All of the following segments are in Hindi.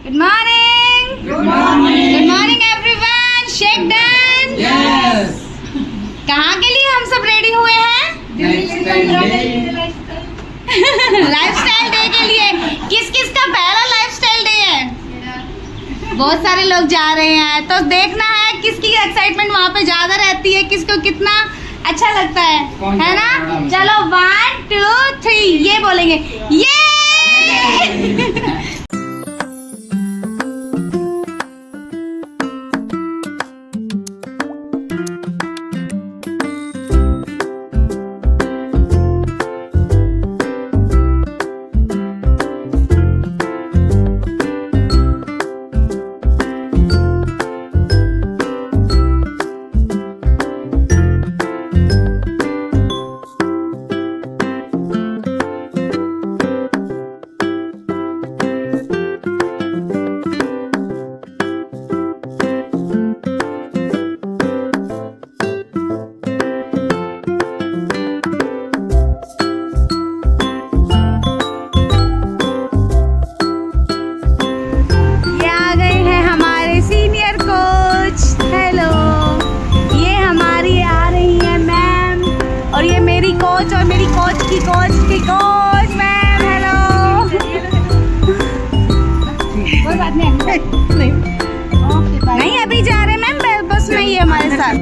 Good morning. Good morning. Good morning everyone. Shake done. Yes. कहाँ के लिए हम सब रेडी हुए हैं? लाइफस्टाइल डे के लिए। किस किस का पहला लाइफस्टाइल डे है? बहुत सारे लोग जा रहे हैं, तो देखना है किसकी एक्साइटमेंट वहाँ पे ज्यादा रहती है, किसको कितना अच्छा लगता है ना? चलो 1 2 3 ये बोलेंगे ये। कोच और मेरी कोच की कोच मैम, हेलो। कोई बात नहीं अभी जा रहे मैम, बस में ही है हमारे साथ।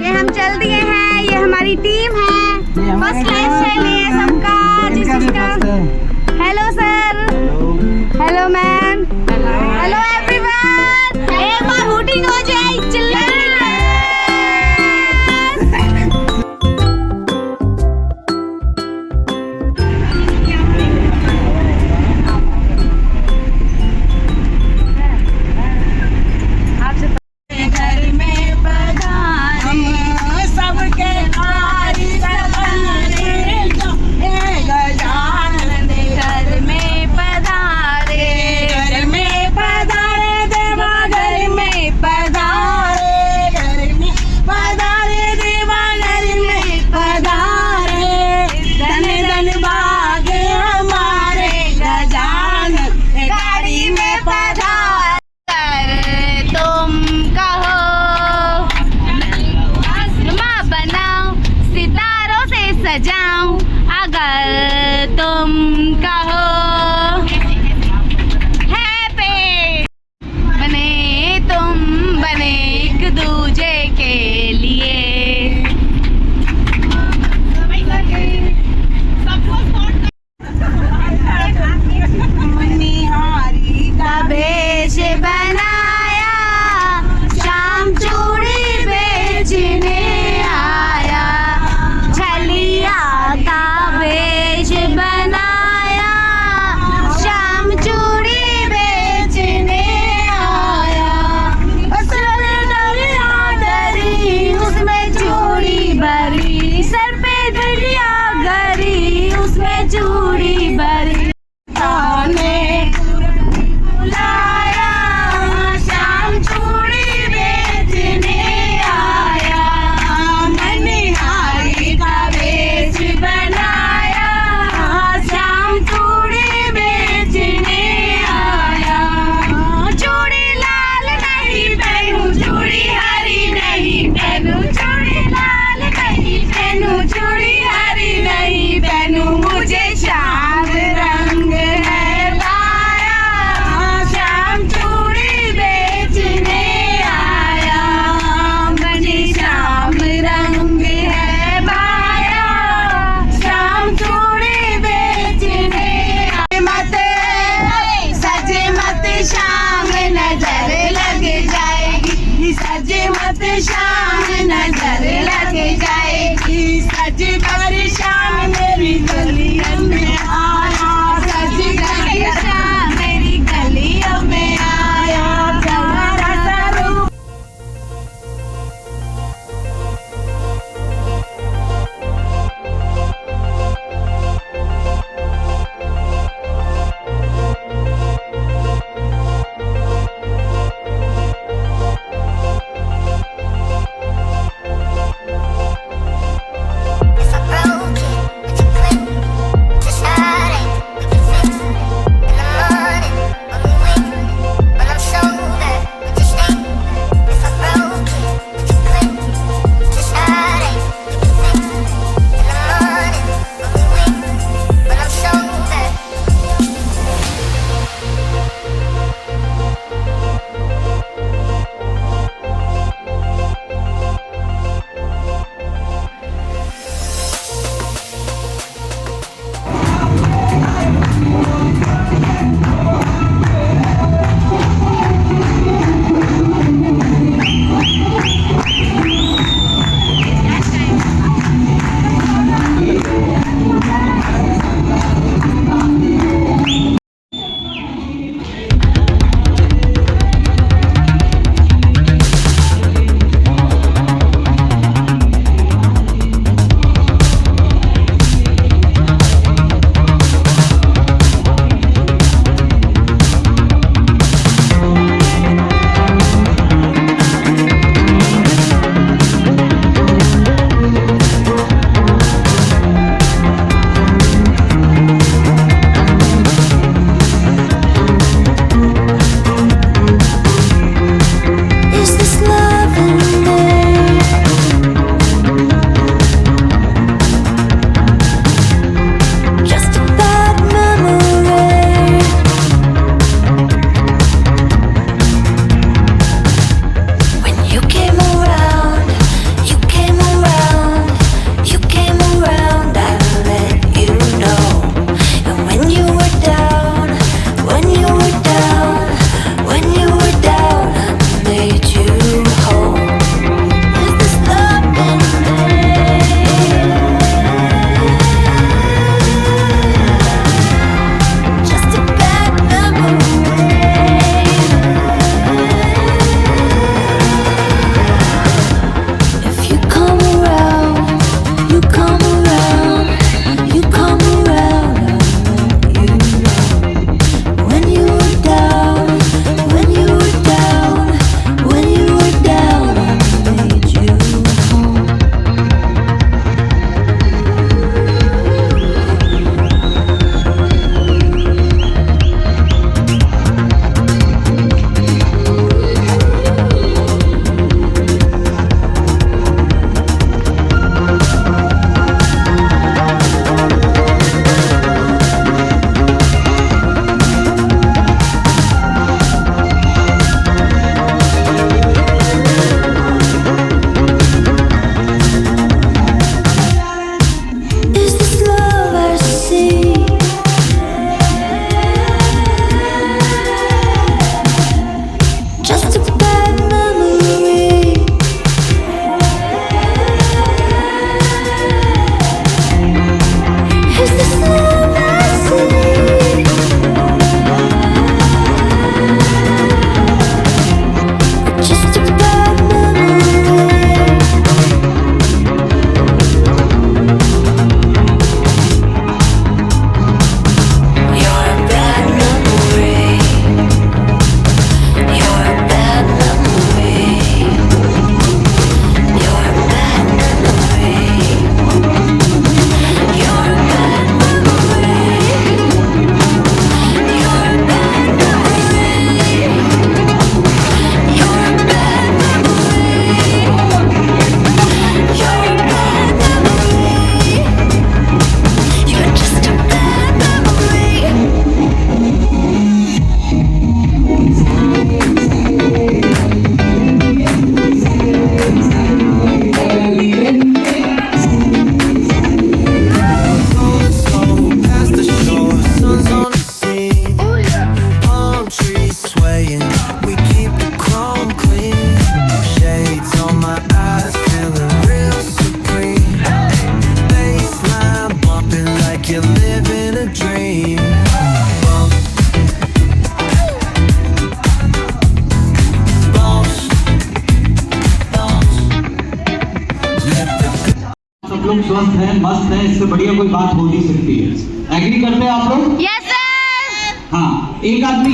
ये हम चल दिए हैं, ये हमारी टीम है। फर्स्ट लाइफस्टाइल है सबका, जिसका hello sir, hello ma'am, hello everyone. एक बार हूटिंग हो जाए, चिल्लाएं। लोग स्वस्थ हैं, मस्त हैं, इससे बढ़िया कोई बात हो नहीं सकती है। एग्री करते हैं आप लोग? Yes sir. हाँ, एक आदमी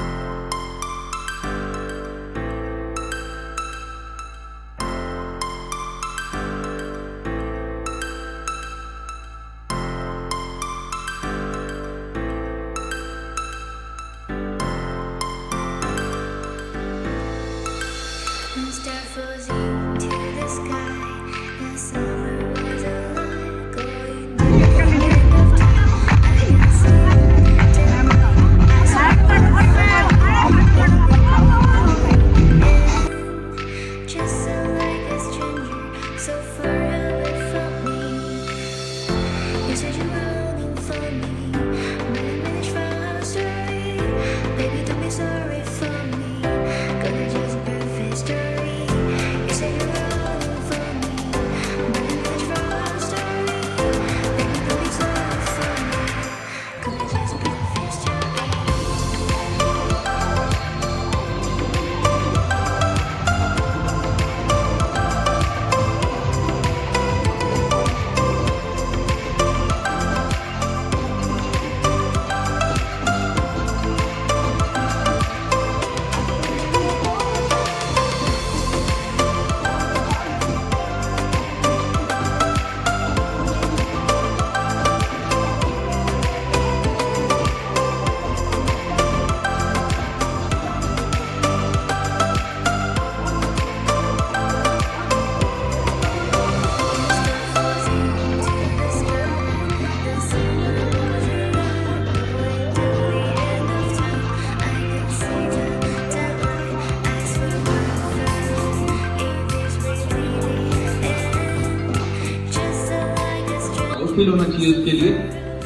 फील होना चाहिए उसके लिए,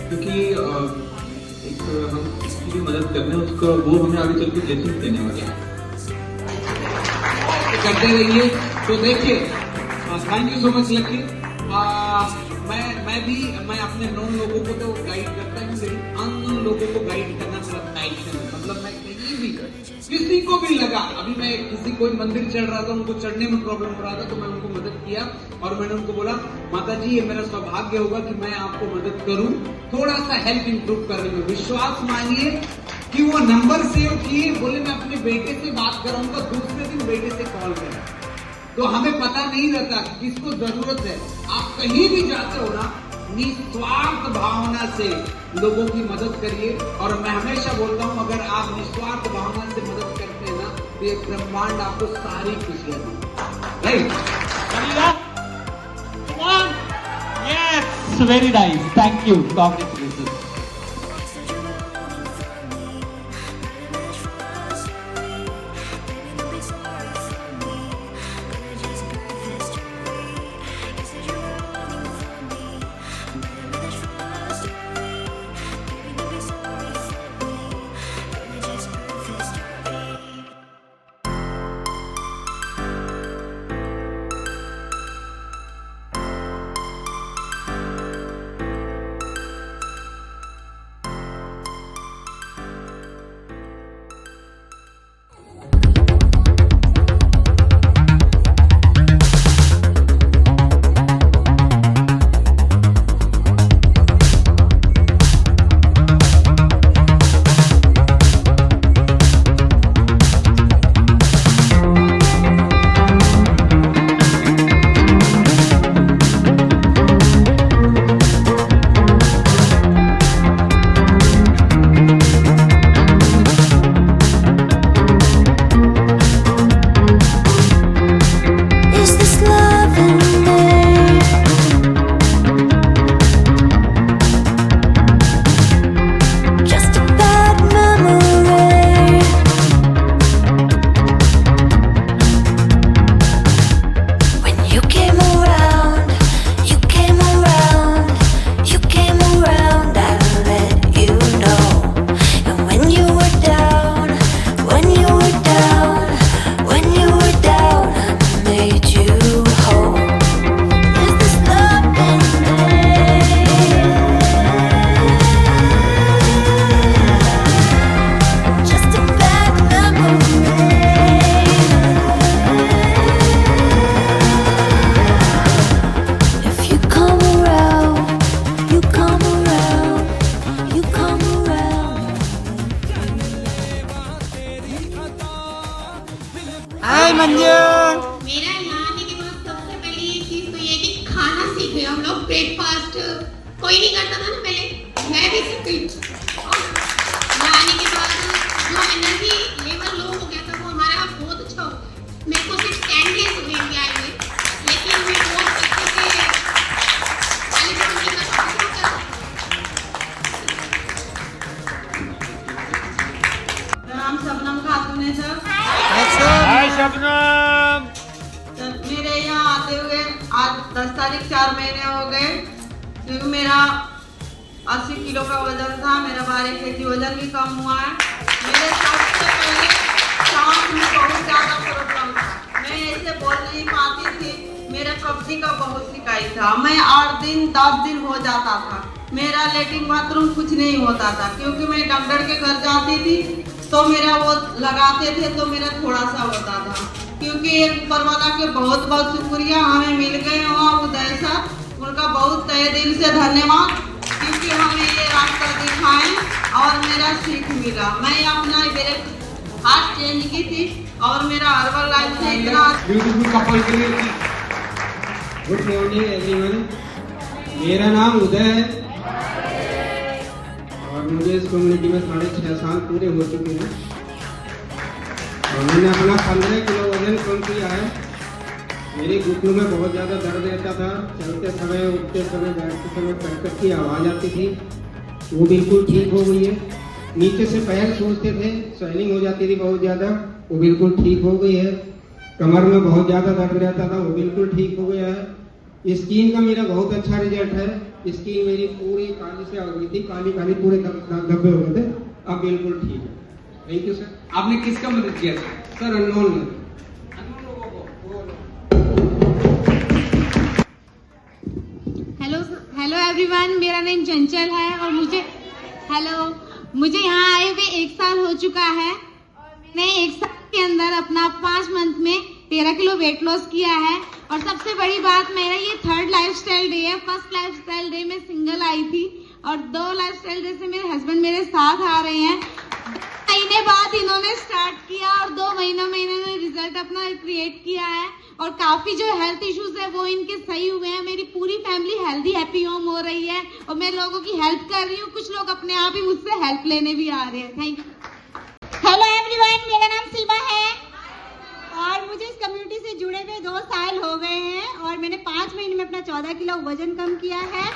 क्योंकि एक हम किसी की मदद कर रहे हैं, उसको वो हमें आगे चल के ब्लेसिंग देने वाला है। करते रहिए। तो देखिए, thank you so much lucky. मैं अपने नॉन लोगों को तो गाइड करता हूँ, लेकिन अननोन लोगों को गाइड करना मेरा पैशन है। मतलब मैं कहीं भी किसी को भी लगा, अभी मैं किसी कोई मंदिर चढ़ रहा था, उनको चढ़ने में प्रॉब्लम हो रहा था, तो मैं उनको मदद किया और मैंने उनको बोला, माता जी ये मेरा सौभाग्य होगा कि मैं आपको मदद करूं, थोड़ा सा हेल्प इंप्रूव करने में। विश्वास मानिए कि वो नंबर सेव किए, बोले मैं अपने बेटे से बात कराऊंगा, दूसरे दिन बेटे से कॉल करा। तो हमें पता नहीं रहता किसको जरूरत है। आप कहीं भी जाते हो ना, निस्वार्थ भावना से लोगों की मदद करिए। और मैं हमेशा बोलता हूं, अगर आप निस्वार्थ भावना से मदद करते हैं ना, तो ये ब्रह्मांड आपको सारी खुशियां देगा। Right? Yes, very nice. Thank you. Congratulations. हाय मंजू। मेरा यहाँ आने के बाद सबसे पहले ये चीज तो ये कि खाना सीख गए हम लोग। ब्रेकफास्ट कोई नहीं करता था ना पहले, मैं भी सीख गई। और यहाँ आने के बाद जो एनर्जी लेवल लो हो गया था वो हमारा बहुत अच्छा हो गया। मेरे को सिर्फ 10 डेज हुए इंडिया आए हुए, लेकिन मैं बहुत अच्छे से क्वालिटी का काम करता। नाम शबनम खातून है सर। हाय शबनम। सर मेरे यहाँ आते हुए आज 10 तारीख 4 महीने हो गए, क्योंकि मेरा 80 किलो का वजन था, मेरा 12 केजी वजन भी कम हुआ है। मेरे सबसे पहले सांस में बहुत ज़्यादा प्रॉब्लम था, मैं ऐसे बोल नहीं पाती थी, मेरा कब्जी का बहुत शिकायत था। मैं 8 दिन 10 दिन हो जाता था, मेरा लेटरिन बाथरूम कुछ नहीं होता था, क्योंकि मैं डॉक्टर के घर जाती थी तो मेरा वो लगाते थे तो मेरा थोड़ा सा होता था। क्योंकि एक ऊपर वाला के बहुत बहुत शुक्रिया, हमें मिल गए वहाँ उदय सर, उनका बहुत तहे दिल से धन्यवाद, क्योंकि हमें ये रास्ता दिखाएं और मेरा सीख मिला। मैं अपना मेरे हाथ चेंज की थी और मेरा हर्बल लाइफ से इतना ब्यूटीफुल कपल के लिए। गुड मॉर्निंग एवरीवन, मेरा नाम उदय है और मुझे इस कम्युनिटी में 6.5 साल पूरे हो चुके हैं और मैंने अपना 15 किलो वजन कम किया है। मेरे घुटनों में बहुत ज़्यादा दर्द रहता था, चलते समय, उठते समय, बैठते समय पैर की आवाज़ आती थी, वो बिल्कुल ठीक हो गई है। नीचे से पैर सूजते थे, स्वेलिंग हो जाती थी बहुत ज़्यादा, वो बिल्कुल ठीक हो गई है। कमर में बहुत ज़्यादा दर्द रहता था, वो बिल्कुल ठीक हो गया है। स्किन का मेरा बहुत अच्छा रिजल्ट है, स्किन मेरी पूरी काली से हो गई थी, काली काली पूरे धब्बे हो गए थे, अब बिल्कुल ठीक है। Thank you sir. आपने किसका मदद किया सर अननोन में। हेलो एवरीवन, मेरा नाम चंचल है और मुझे यहाँ आए हुए 1 साल हो चुका है। मैंने 1 साल के अंदर अपना 5 मंथ में 13 किलो वेट लॉस किया है। और सबसे बड़ी बात, मेरा ये 3rd लाइफस्टाइल डे है। 1st लाइफस्टाइल डे में सिंगल आई थी और 2 लाइफस्टाइल डे से मेरे हस्बैंड मेरे साथ आ रहे हैं। 2 महीने बाद इन्होंने स्टार्ट किया और 2 महीनों में इन्होंने रिजल्ट अपना क्रिएट किया है और काफी जो हेल्थ इश्यूज है वो इनके सही हुए हैं। मेरी पूरी फैमिली हेल्दी हैप्पी होम हो रही है और मैं लोगों की हेल्प कर रही हूँ। कुछ लोग अपने आप ही मुझसे हेल्प लेने भी आ रहे हैं। Thank you. हेलो एवरीवन, मेरा नाम सीमा है और मुझे इस कम्युनिटी से जुड़े हुए 2 साल हो गए हैं और मैंने 5 महीने में अपना 14 किलो वजन कम किया है।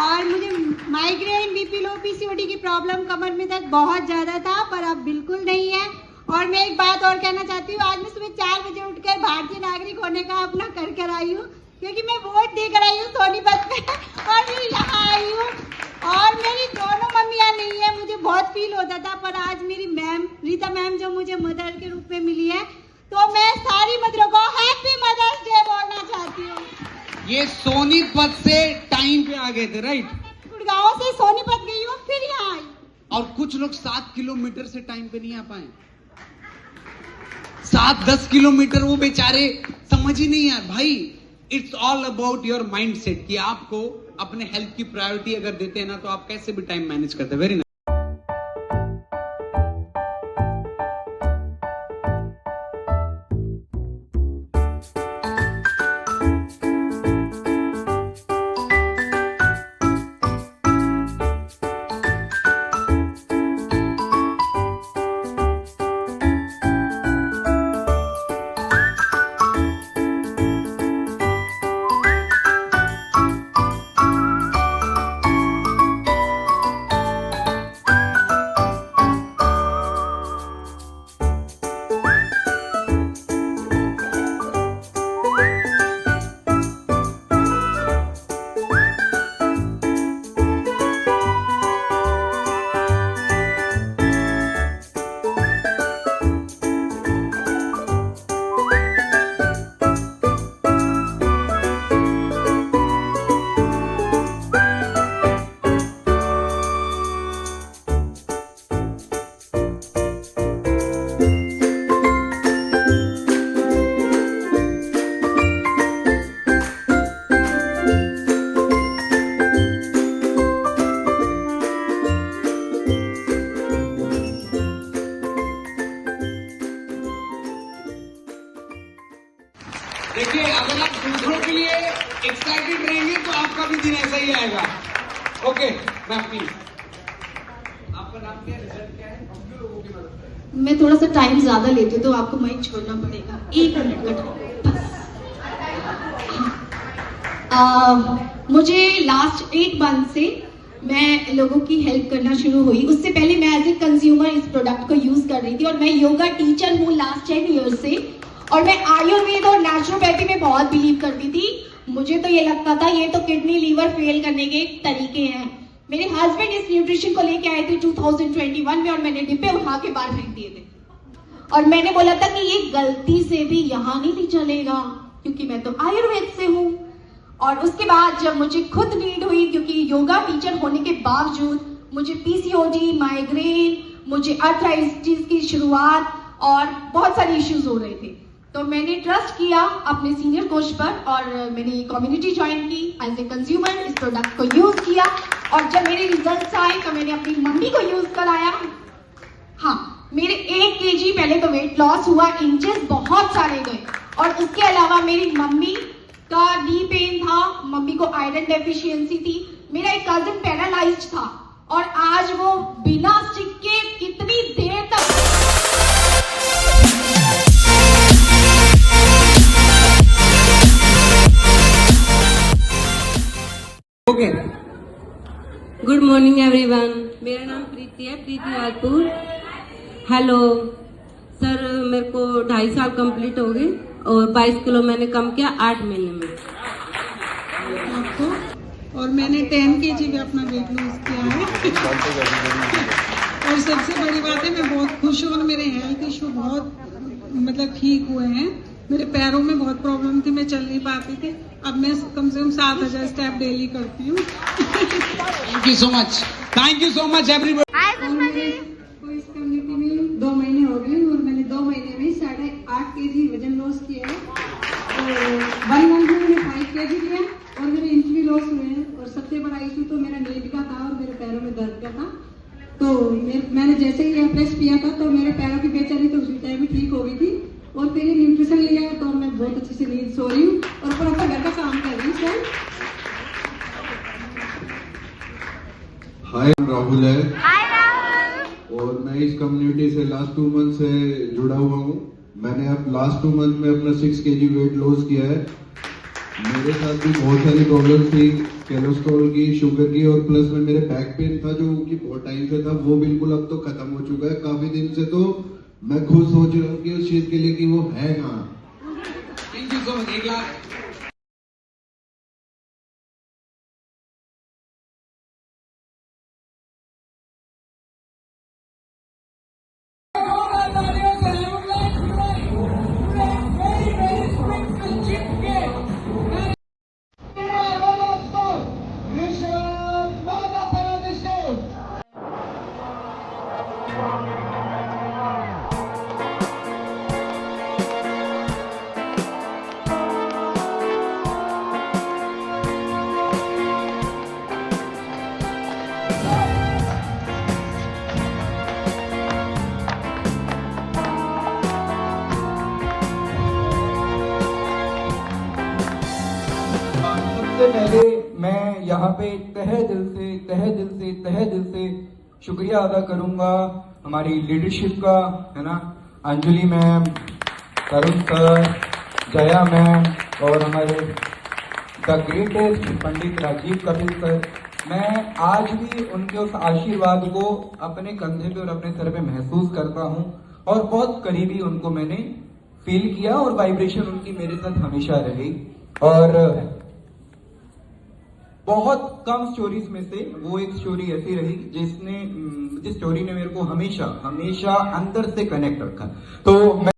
और मुझे माइग्रेन, बीपी लो, पीसीओडी की प्रॉब्लम कमर में दर्द बहुत ज्यादा था, पर अब बिल्कुल नहीं है। और मैं एक बात और कहना चाहती हूँ, आज मैं सुबह 4 बजे उठकर भारतीय नागरिक होने का अपना कर आई हूँ, क्योंकि मैं वोट देकर आई हूँ सोनीपत में और मैं यहाँ आई हूँ। और मेरी दोनों मम्मियाँ नहीं है, मुझे बहुत फील होता था, पर आज मेरी मैम रीता मैम जो मुझे मदर के रूप में मिली है, तो मैं सारी मदरों को हैप्पी मदर्स डे बोलना चाहती हूँ। ये सोनीपत से टाइम पे आ गए थे, राइट? गुड़गांव से सोनीपत गई हूँ, फिर यहाँ आई। और कुछ लोग 7 किलोमीटर से टाइम पे नहीं आ पाए। 7-10 किलोमीटर वो बेचारे समझ ही नहीं यार भाई। It's all about your mind set कि आपको अपने हेल्थ की प्रायोरिटी अगर देते हैं ना, तो आप कैसे भी टाइम मैनेज करते हैं। वेरी देखिए, अगर आप दूसरों के लिए एक्साइटेड रहेंगे तो आपका भी दिन ऐसा ही आएगा। ओके मैम प्लीज, आपका नाम क्या है, रिजल्ट क्या है, हम क्यों लोगों की मदद करें? मैं थोड़ा सा टाइम ज्यादा लेती हूँ तो आपको माइक छोड़ना पड़ेगा, 1 मिनट का टाइम बस। मुझे लास्ट 8 मंथ से मैं लोगों की हेल्प करना शुरू हुई। उससे पहले मैं एज ए कंज्यूमर इस प्रोडक्ट को यूज कर रही थी और मैं योगा टीचर हूँ लास्ट 10 ईयर से, और मैं आयुर्वेद और नेचुरोपैथी में बहुत बिलीव करती थी। मुझे तो ये लगता था ये तो किडनी लीवर फेल करने के तरीके हैं। मेरे हस्बैंड इस न्यूट्रिशन को लेके आए थे 2021 में और मैंने डिब्बे उठा के बाहर फेंक दिए थे, और मैंने बोला था कि ये गलती से भी यहाँ नहीं चलेगा क्योंकि मैं तो आयुर्वेद से हूँ। और उसके बाद जब मुझे खुद नीड हुई, क्योंकि योगा टीचर होने के बावजूद मुझे पीसीओडी, माइग्रेन, मुझे आर्थराइटिस की शुरुआत और बहुत सारे इश्यूज हो रहे थे, तो मैंने ट्रस्ट किया अपने सीनियर कोच पर और मैंने कम्युनिटी ज्वाइन की। एज ए कंज्यूमर इस प्रोडक्ट को यूज किया और जब मेरे रिजल्ट्स आए तो मैंने अपनी मम्मी को यूज कराया। हाँ, मेरे 1 kg पहले तो वेट लॉस हुआ, इंचेस बहुत सारे गए, और उसके अलावा मेरी मम्मी का नी पेन था, मम्मी को आयरन डेफिशिएंसी थी, मेरा एक कजिन पैरालाइज्ड था और आज वो बिना स्टिक के कितनी देर तक ओके। गुड मॉर्निंग एवरीवन, मेरा नाम प्रीति है, प्रीति वालपुर। हेलो सर, मेरे को 2.5 साल कंप्लीट हो गए और 22 किलो मैंने कम किया 8 महीने में। आपको और मैंने 10 kg भी अपना वेट लॉस किया है और सबसे बड़ी बात है मैं बहुत खुश हूँ और मेरे हेल्थ इशू बहुत मतलब ठीक हुए हैं। मेरे पैरों में बहुत प्रॉब्लम थी, मैं चल नहीं पाती थी, अब मैं कम से कम 7000 स्टेप डेली करती हूँ। Thank you so much, thank you so much everybody. तो इस कम्युनिटी में 2 महीने हो गए और मैंने 2 महीने में 8.5 kg वजन लॉस किया है। तो 1 मंथ में मैंने 5 kg लिया और मेरे इंच भी लॉस हुए हैं। और सबसे बड़ा इशू तो मेरा नीड का था और मेरे पैरों में दर्द का था। तो मैंने जैसे ही एप्रेस किया था तो मेरे पैरों की बेचैनी तो उसी टाइम भी ठीक हो गई थी। और फिर न्यूट्रिशन लिया तो मैं बहुत अच्छे से नींद सो रही हूँ और प्रॉपर घर का काम कर रही हूँ। सर हाय, राहुल है और मैं इस कम्युनिटी से लास्ट 2 मंथ से जुड़ा हुआ हूँ। मैंने अब लास्ट 2 मंथ में अपना 6 kg वेट लॉस किया है। मेरे साथ भी बहुत सारी प्रॉब्लम थी, कोलेस्ट्रॉल की, शुगर की, और प्लस में मेरे बैक पेन था जो कि बहुत टाइम से था, वो बिल्कुल अब तो खत्म हो चुका है। काफी दिन से तो मैं खुद सोच रहा हूँ कि उस चीज के लिए कि वो है कहाँ। Thank you so much. 1 lakh सबसे पहले मैं यहाँ पे तहे दिल से शुक्रिया अदा करूंगा हमारी लीडरशिप का, है ना, Anjali ma'am, Tarun sir, Jaya ma'am और हमारे the greatest Pandit Rajeev Kapil sir. मैं आज भी उनके उस आशीर्वाद को अपने कंधे पे और अपने सर पे महसूस करता हूँ और बहुत करीबी उनको मैंने फील किया और वाइब्रेशन उनकी मेरे साथ हमेशा रही। और बहुत कम स्टोरीज में से वो एक स्टोरी ऐसी रही जिस स्टोरी ने मेरे को हमेशा अंदर से कनेक्ट रखा। तो मैं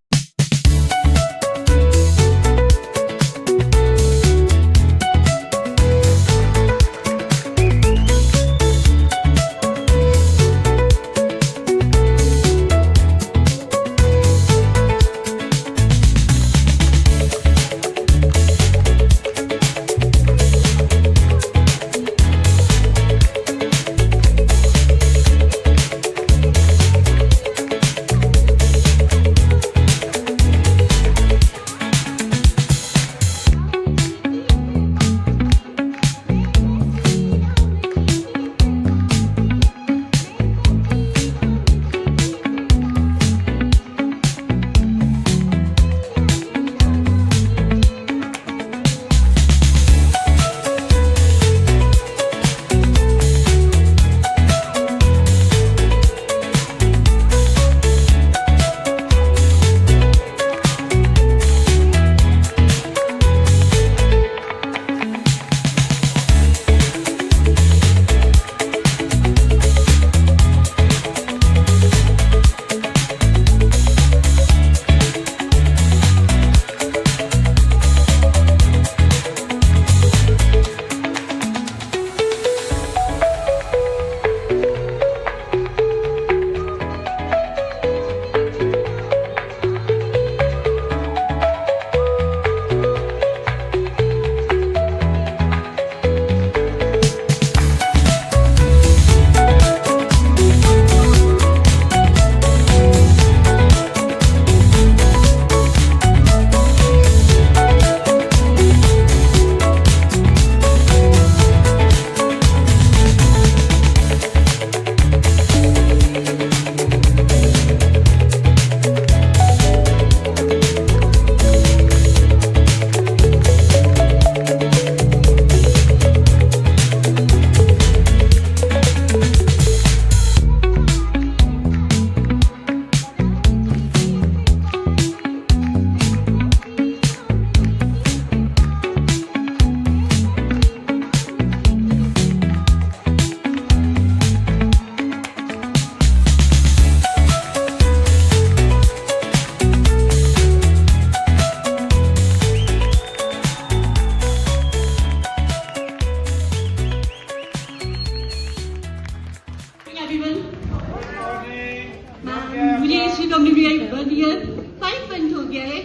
कंप्लीट भी आई 1 ईयर 5 मंथ हो गया है।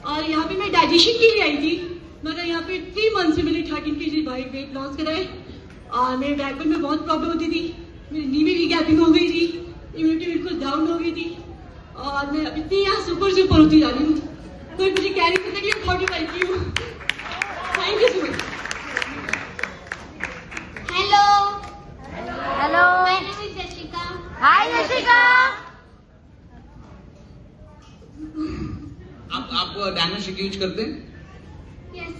और यहाँ पे मैं डाइजेशन के लिए आई थी, मगर यहाँ पे 3 मंथ से मैंने 13 kg वेट लॉस करा है। और मेरे बैकबोन में बहुत प्रॉब्लम होती थी, मेरी नी में भी गैपिंग हो गई थी, इम्यूनिटी बिल्कुल डाउन हो गई थी, और मैं अब इतनी यहाँ सुपर होती जा रही हूँ। कोई मुझे कैरी करने के लिए 45 की हूँ। Thank you so much. Hello hello, my name is Jessica. Hi Jessica. आप डायनोस्टिक यूज करते हैं? यस।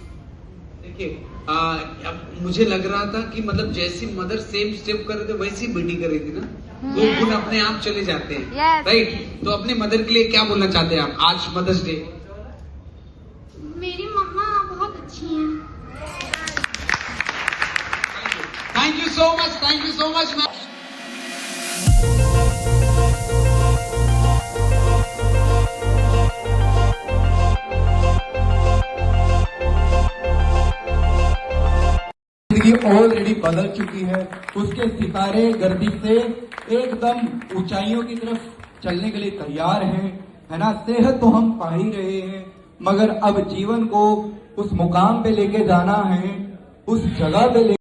देखिए अब मुझे लग रहा था कि मतलब जैसी मदर सेम स्टेप कर रहे थे वैसी बेटी कर रही थी ना, वो गुण अपने आप चले जाते हैं। Yes. राइट, तो अपने मदर के लिए क्या बोलना चाहते हैं आप आज मदर्स डे? मेरी मम्मा बहुत अच्छी हैं। Thank you so much, thank you so much ma'am. जिंदगी ऑलरेडी बदल चुकी है, उसके सितारे गर्दी से एकदम ऊंचाइयों की तरफ चलने के लिए तैयार हैं, है ना। सेहत तो हम पा ही रहे हैं, मगर अब जीवन को उस मुकाम पे लेके जाना है, उस जगह पे ले,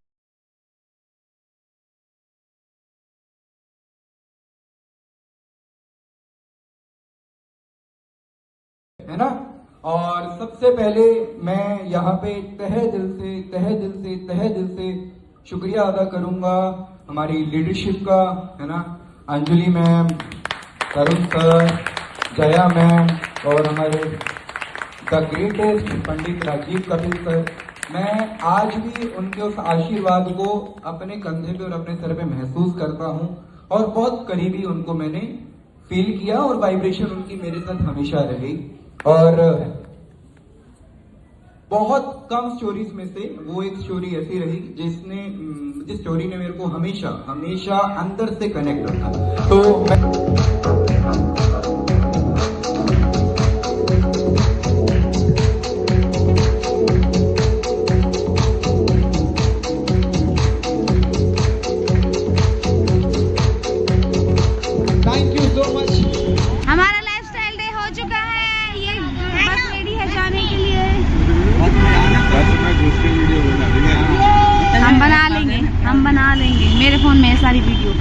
है ना। और सबसे पहले मैं यहाँ पे तहे दिल से शुक्रिया अदा करूंगा हमारी लीडरशिप का, है ना। Anjali ma'am, Tarun sir, Jaya ma'am और हमारे the greatest Pandit Rajeev Kapil sir. मैं आज भी उनके उस आशीर्वाद को अपने कंधे पे और अपने सर पे महसूस करता हूँ, और बहुत करीबी उनको मैंने फील किया, और वाइब्रेशन उनकी मेरे साथ हमेशा रही। और बहुत कम स्टोरीज में से वो एक स्टोरी ऐसी रही जिस स्टोरी ने मेरे को हमेशा अंदर से कनेक्ट रखा। तो थैंक यू सो मच। हमारा लाइफस्टाइल डे हो चुका है, ये बस रेडी है जाने के लिए। हम बना लेंगे, मेरे फोन में है सारी वीडियो।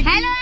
हेलो